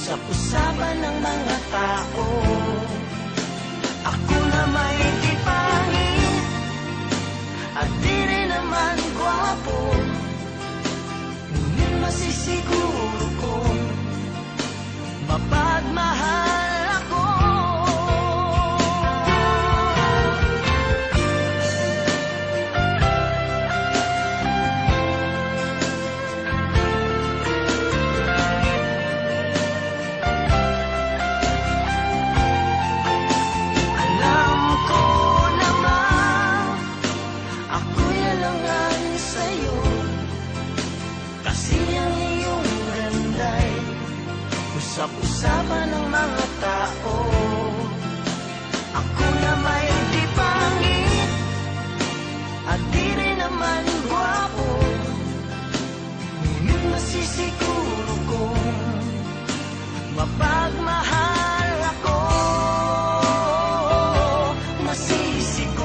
usap-usapan ng mga tao. Ako na may di pangit at di rin naman gwapo, ngunit masisiguro kong mapagmahal ako. Alam ko naman ako'y alangan sa'yo, kasi ang iyong ganda'y usap-usapan ng mga tao. Ako na may di pangit at di rin naman gwapo, ngunit masisiguro kong mapagmahal ako. Masisiguro